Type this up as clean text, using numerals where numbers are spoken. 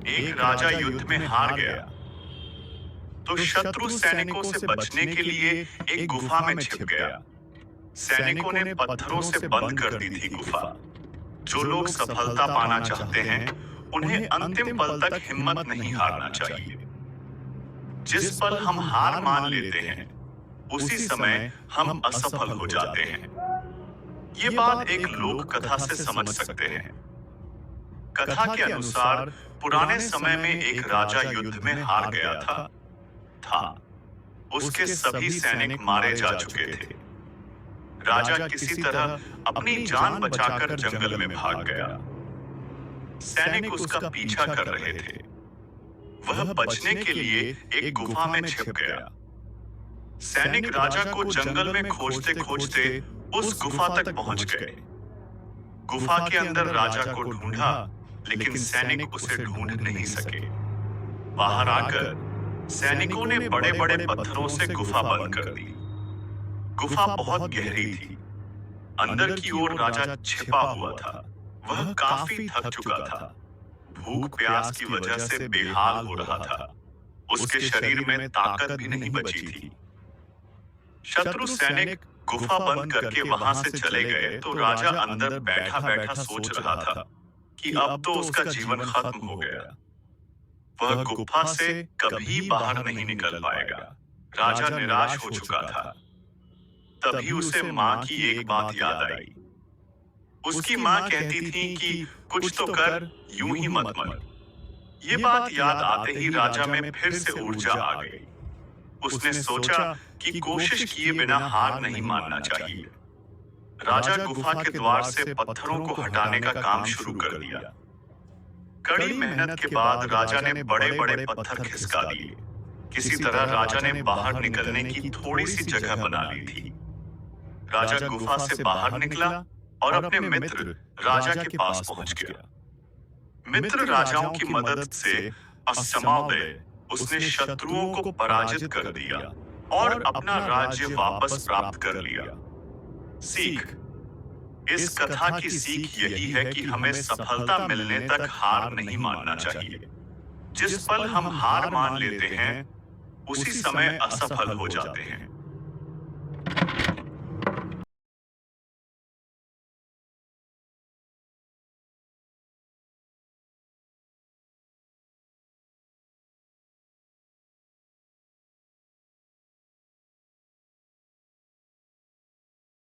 एक राजा युद्ध में हार गया तो शत्रु सैनिकों से बचने के लिए एक गुफा में छिप गया। सैनिकों ने पत्थरों से बंद कर दी थी गुफा। जो लोग सफलता पाना चाहते हैं उन्हें अंतिम पल तक हिम्मत नहीं हारना चाहिए। जिस पल हम हार मान लेते हैं उसी समय हम असफल हो जाते हैं। ये बात एक लोक कथा से समझ सकते हैं। कथा के अनुसार पुराने समय में एक राजा युद्ध में हार गया था। उसके सभी सैनिक मारे जा चुके थे। राजा किसी तरह अपनी जान बचाकर जंगल में भाग गया। सैनिक उसका पीछा कर रहे थे। वह बचने के लिए एक गुफा में छिप गया। सैनिक राजा को जंगल में खोजते खोजते उस गुफा तक पहुंच गए। गुफा के अंदर राजा को ढूंढा, लेकिन सैनिक उसे ढूंढ नहीं सके। बाहर आकर सैनिकों ने बड़े बड़े पत्थरों से गुफा बंद कर दी। गुफा बहुत गहरी थी। अंदर की ओर राजा छिपा हुआ था। वह काफी थक चुका था। भूख प्यास की वजह से बेहाल हो रहा था। उसके शरीर में ताकत भी नहीं बची थी। शत्रु सैनिक गुफा बंद करके वहां से चले गए तो राजा अंदर बैठा बैठा सोच रहा था कि अब तो उसका जीवन खत्म हो गया। वह गुफा से कभी बाहर नहीं निकल पाएगा। राजा निराश हो चुका था। तभी उसे मां की एक बात याद आई। उसकी मां कहती थी कि कुछ तो कर, यूं ही मत मर। ये बात याद आते ही राजा में फिर से ऊर्जा आ गई। उसने सोचा कि कोशिश किए बिना हार नहीं मानना चाहिए। राजा गुफा के द्वार से पत्थरों को हटाने का काम शुरू कर दिया। कड़ी मेहनत के बाद राजा ने बड़े बड़े पत्थर खिसका दिए। किसी तरह राजा ने बाहर निकलने की थोड़ी सी जगह बना ली थी। राजा गुफा से बाहर निकला और अपने मित्र राजा के पास पहुंच गया। मित्र राजाओं की मदद से असमावय उसने शत्रुओं को पराजित कर दिया और अपना राज्य वापस प्राप्त कर लिया। सीख: इस कथा की सीख यही है कि हमें सफलता मिलने तक हार नहीं मानना चाहिए। जिस पल हम हार मान लेते हैं उसी समय असफल हो जाते हैं।